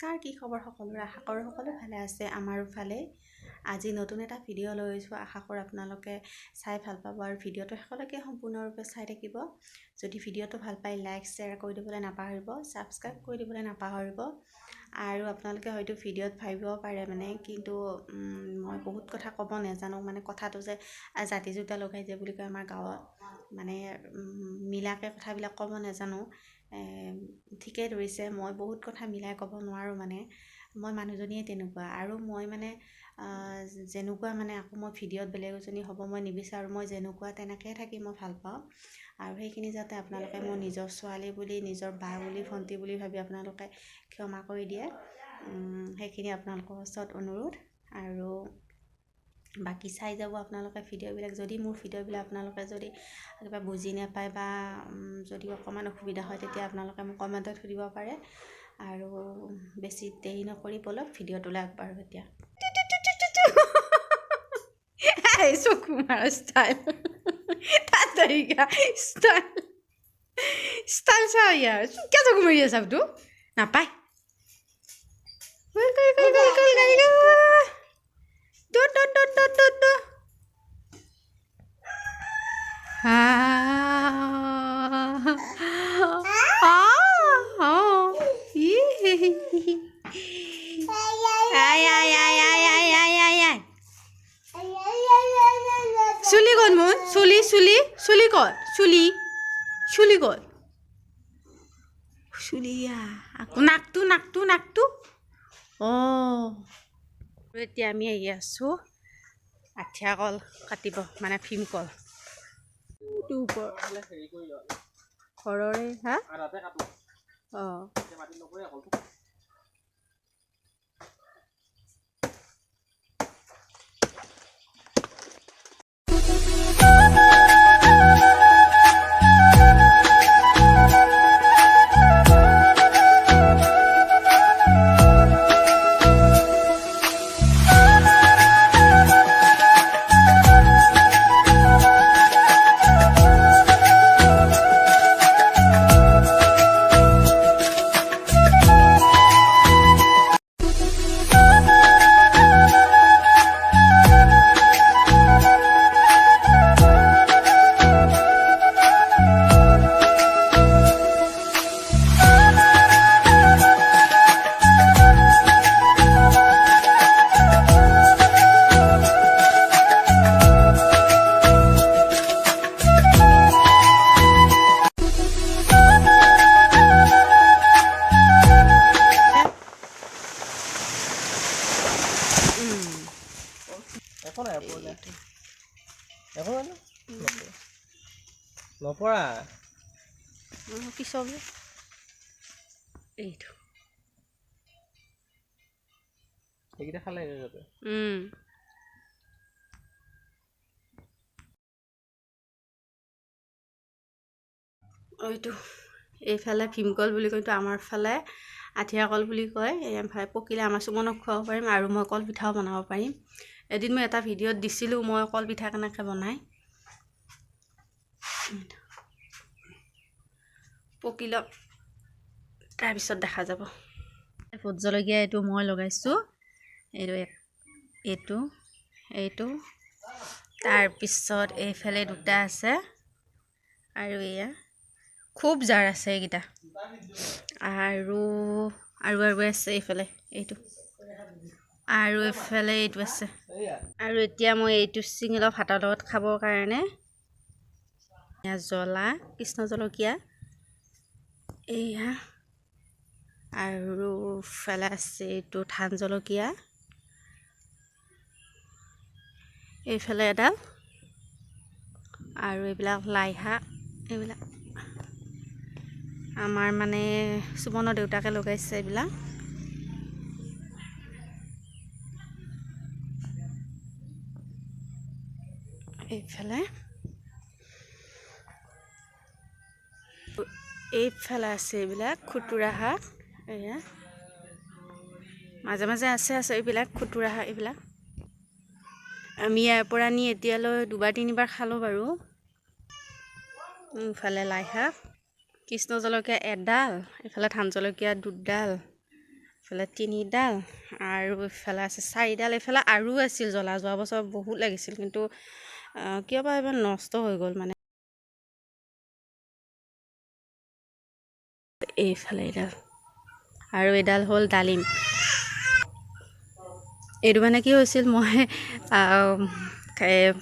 নমস্কাৰ, কি খবৰ সকলোৰে? আশা কৰোঁ সকলো ভালে আছে। আমাৰো ভালে। আজি নতুন এটা ভিডিঅ' লৈ আহিছোঁ। আশা কৰোঁ আপোনালোকে চাই ভাল পাব আৰু ভিডিঅ'টো শেষলৈকে সম্পূৰ্ণৰূপে চাই থাকিব। যদি ভিডিঅ'টো ভাল পায় লাইক শ্বেয়াৰ কৰি দিবলৈ নাপাহৰিব, ছাবস্ক্ৰাইব কৰি দিবলৈ নাপাহৰিব। আৰু আপোনালোকে হয়তো ভিডিঅ'ত ভাবিব পাৰে কিন্তু মই বহুত কথা ক'ব নাজানো, কথাটো যে জাতি জোতা লগাই যে বুলি কয় আমাৰ গাঁৱত, মিলাকৈ কথাবিলাক ক'ব নাজানো। ঠিকেই ধৰিছে, মই বহুত কথা মিলাই ক'ব নোৱাৰোঁ। মই মানুহজনীয়ে তেনেকুৱা, আৰু মই যেনেকুৱা আকৌ মই ভিডিঅ'ত বেলেগ এজনী হ'ব মই নিবিচাৰোঁ। মই যেনেকুৱা তেনেকৈ থাকি মই ভাল পাওঁ, আৰু সেইখিনি যাতে আপোনালোকে মোৰ নিজৰ ছোৱালী বুলি, নিজৰ বা বুলি, ভণ্টি বুলি ভাবি আপোনালোকে ক্ষমা কৰি দিয়ে, সেইখিনি আপোনালোকৰ ওচৰত অনুৰোধ। আৰু বাকী চাই যাব আপোনালোকে ভিডিঅ'বিলাক। যদি মোৰ ভিডিঅ'বিলাক আপোনালোকে যদি কিবা বুজি নাপায় বা যদি অকণমান অসুবিধা হয়, তেতিয়া আপোনালোকে মোক কমেণ্টত সুধিব পাৰে। আৰু বেছি দেৰি নকৰি বলক ভিডিঅ'টোলৈ আগবাঢ়ো। এতিয়া চকু মাৰা ষ্টাইল, ষ্টাইল চা ইয়াৰ, কিয় চকু মাৰি আছা? তো নাপায় চুলি ক'ত মোৰ? চুলি চুলি চুলি ক'ত? চুলি চুলি ক'ত? চুলি আকৌ নাকটো নাকটো নাকটো এতিয়া আমি আহি আছোঁ আঠিয়া কল কাটিব, ভীমকল ঘৰৰে। নপৰা পিছৰ এইটো এইকেইটা খালে যাতে এইটো এইফালে ভীমকল বুলি কয়, আমাৰ ফালে আঠিয়া কল বুলি কয়। পকিলে আমাৰ চুমনক খুৱাব পাৰিম, আৰু মই কল পিঠাও বনাব পাৰিম। এদিন মই এটা ভিডিঅ'ত দিছিলোঁ মই কল পিঠা কেনেকৈ বনাই। পকিলক তাৰপিছত দেখা যাব। ভোট জলকীয়া এইটো মই লগাইছোঁ, এইটো তাৰপিছত এইফালে দুটা আছে, আৰু এয়া খুব জাৰ আছে এইকেইটা, আৰু আছে এইফালে এইটো, আৰু এইফালে এইটো আছে। আৰু এতিয়া মই এইটো ছিঙি লওঁ ভাতৰ লগত খাবৰ কাৰণে। জ্বলা কৃষ্ণ জলকীয়া এয়া, আৰু ফালে আছে এইটো ধান জলকীয়া, এইফালে এডাল, আৰু এইবিলাক লাই শাক। এইবিলাক আমাৰ সুমনৰ দেউতাকে লগাইছে এইবিলাক। এইফালে আছে এইবিলাক খুতুৰা শাক, এয়া মাজে মাজে আছে এইবিলাক খুতুৰা শাক। এইবিলাক আমি ইয়াৰ পৰা নি এতিয়ালৈ দুবাৰ তিনিবাৰ খালোঁ বাৰু। ইফালে লাই শাক, কৃষ্ণ জলকীয়া এডাল, এইফালে ধান জলকীয়া দুডাল, এইফালে 3ডাল আৰু এইফালে আছে 4ডাল। এইফালে আৰু আছিল জ্বলা, যোৱা বছৰ বহুত লাগিছিল, কিন্তু কিয় বা এবাৰ নষ্ট হৈ গ'ল মানে। এইফালে এডাল আৰু এডাল হ'ল ডালিম। এইটো মানে কি হৈছিল, মই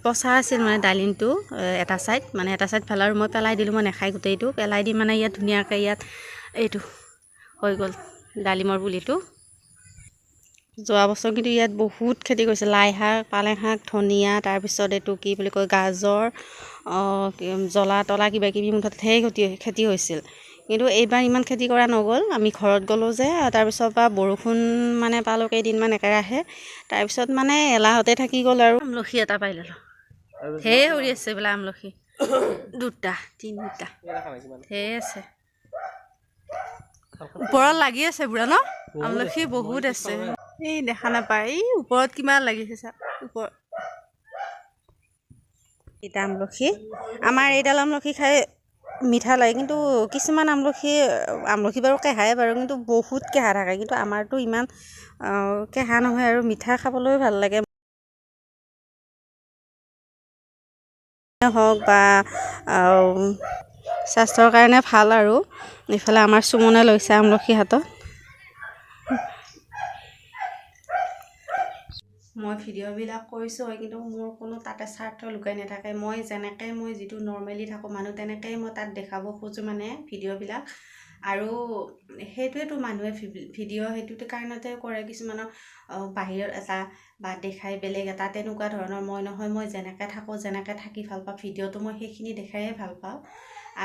পচা আছিল মানে ডালিমটো এটা ছাইড ফালে, আৰু মই পেলাই দিলোঁ, মই নাখাই গোটেইটো পেলাই দি মানে ইয়াত ধুনীয়াকৈ ইয়াত এইটো হৈ গ'ল ডালিমৰ পুলিটো। যোৱা বছৰ কিন্তু ইয়াত বহুত খেতি কৰিছে, লাই শাক, পালেং শাক, ধনিয়া, তাৰপিছত এইটো কি বুলি কয় গাজৰ, জ্বলা তলা কিবাকিবি, মুঠতে ঢেৰ খেতি হৈছিল। কিন্তু এইবাৰ ইমান খেতি কৰা নগ'ল, আমি ঘৰত গ'লোঁ যে, তাৰপিছৰ পৰা বৰষুণ মানে পালোঁ কেইদিনমান একেৰাহে, তাৰপিছত মানে এলাহতে থাকি গ'ল। আৰু আমলখি এটা পাই ল'লোঁ, ঢেৰ উৰি আছে বোলে আমলখি, 2টা 3টা ঢেৰ আছে, ওপৰত লাগি আছে বুঢ়া ন, আমলখি বহুত আছে। এই দেখা নাপায়, এই ওপৰত কিমান লাগিছে চা, ওপৰত এইটা আমলখি। আমাৰ এইডাল আমলখি খাই মিঠা লাগে, কিন্তু কিছুমান আমলখি বাৰু কেহাই বাৰু, কিন্তু বহুত কেহা থাকে, কিন্তু আমাৰতো ইমান কেহা নহয় আৰু মিঠা খাবলৈও ভাল লাগে হওক, বা স্বাস্থ্যৰ কাৰণে ভাল। আৰু এইফালে আমাৰ চুমনে লৈছে আমলখি হাতত। মই ভিডিঅ'বিলাক কৰিছোঁ হয়, কিন্তু মোৰ কোনো তাতে স্বাৰ্থ লুকাই নাথাকে। মই যেনেকৈ মই যিটো নৰ্মেলি থাকোঁ মানুহ, তেনেকৈয়ে মই তাত দেখাব খোজোঁ মানে ভিডিঅ'বিলাক। আৰু সেইটোৱেতো মানুহে ভিডিঅ' সেইটো কাৰণতে কৰে, কিছুমানৰ বাহিৰত এটা বা দেখাই বেলেগ এটা, তেনেকুৱা ধৰণৰ। মই নহয়, মই যেনেকৈ থাকোঁ, যেনেকৈ থাকি ভাল পাওঁ, ভিডিঅ'টো মই সেইখিনি দেখায়ে ভাল পাওঁ।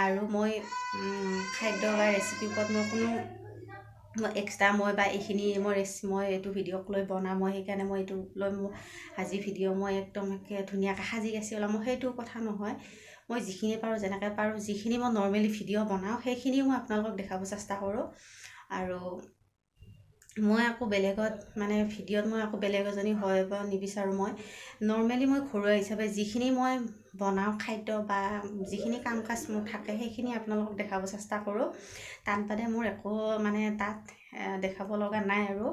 আৰু মই খাদ্য বা ৰেচিপিৰ ওপৰত মই এক্সট্ৰা বা এইখিনি মই এইটো ভিডিঅ'ক লৈ বনাম, মই সেইকাৰণে মই এইটো লৈ আজি ভিডিঅ' মই একদম ধুনীয়াকৈ সাজি কাচি ওলাম, মই সেইটো কথা নহয়। মই যিখিনি পাৰোঁ, যেনেকৈ পাৰোঁ, যিখিনি মই নৰ্মেলি ভিডিঅ' বনাওঁ সেইখিনিও মই আপোনালোকক দেখাব চেষ্টা কৰোঁ। আৰু মই আকৌ বেলেগত মানে ভিডিঅ'ত মই আকৌ বেলেগ এজনী হয় বা নিবিচাৰোঁ। মই নৰ্মেলি মই ঘৰুৱা হিচাপে যিখিনি মই বনাওঁ খাদ্য বা যিখিনি কাম কাজ মোৰ থাকে, সেইখিনি আপোনালোকক দেখাব চেষ্টা কৰোঁ। তাত বাদে মোৰ একো মানে তাত দেখাব লগা নাই। আৰু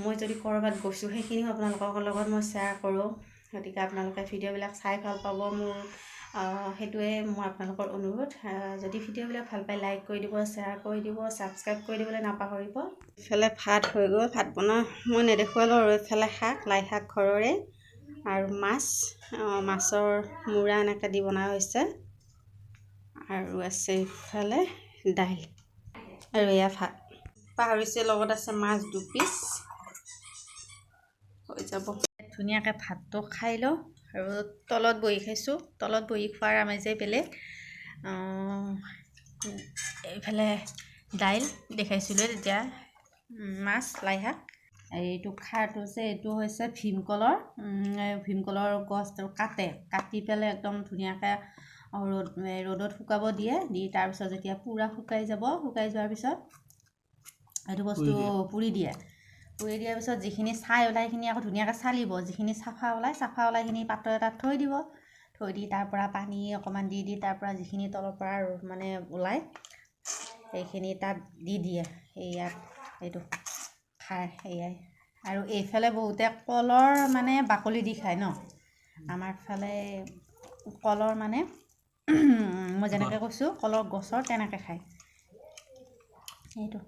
মই যদি ক'ৰবাত গৈছোঁ, সেইখিনিও আপোনালোকৰ লগত মই শ্বেয়াৰ কৰোঁ। গতিকে আপোনালোকে ভিডিঅ'বিলাক চাই ভাল পাব, মোৰ সেইটোৱে মোৰ আপোনালোকৰ অনুৰোধ। যদি ভিডিঅ'বিলাক ভাল পায়, লাইক কৰি দিব, শ্বেয়াৰ কৰি দিব, ছাবস্ক্ৰাইব কৰি দিবলৈ নাপাহৰিব। ইফালে ভাত হৈ গ'ল, ভাত বনাই মই নেদেখুৱালোঁ। আৰু এইফালে শাক, লাই শাক ঘৰৰে, আৰু মাছৰ মূৰা এনেকৈ দি বনোৱা হৈছে, আৰু আছে ইফালে দাইল, আৰু এয়া ভাত। পাহৰিছে, লগত আছে মাছ 2 পিচ, হৈ যাব। ধুনীয়াকৈ ভাতটো খাই লওঁ, আৰু তলত বহি খাইছোঁ। তলত বহি খোৱাৰ আমেজেই বেলেগ। এইফালে দাইল দেখাইছিলোঁ তেতিয়া, মাছ, লাই শাক। এইটো খাৰটো যে, এইটো হৈছে ভীমকলৰ গছটো কাটি পেলাই একদম ধুনীয়াকৈ ৰ'দত শুকাব দিয়ে, দি তাৰপিছত যেতিয়া পূৰা শুকাই যোৱাৰ পিছত এইটো বস্তু পুৰি দিয়াৰ পিছত যিখিনি ছাই ওলাই, সেইখিনি আকৌ ধুনীয়াকৈ চালিব, যিখিনি চাফা ওলাই সেইখিনি পাত্ৰ এটাত থৈ দিব। থৈ দি তাৰ পৰা পানী অকণমান দি তাৰ পৰা যিখিনি তলৰ পৰা মানে ওলায়, সেইখিনি তাত দি দিয়ে। ইয়াত এইটো খায় সেয়াই। আৰু এইফালে বহুতে কলৰ মানে বাকলি দি খায় ন, আমাৰ ফালে কলৰ মানে মই যেনেকৈ কৈছোঁ, কলৰ গছৰ তেনেকৈ খায়। এইটো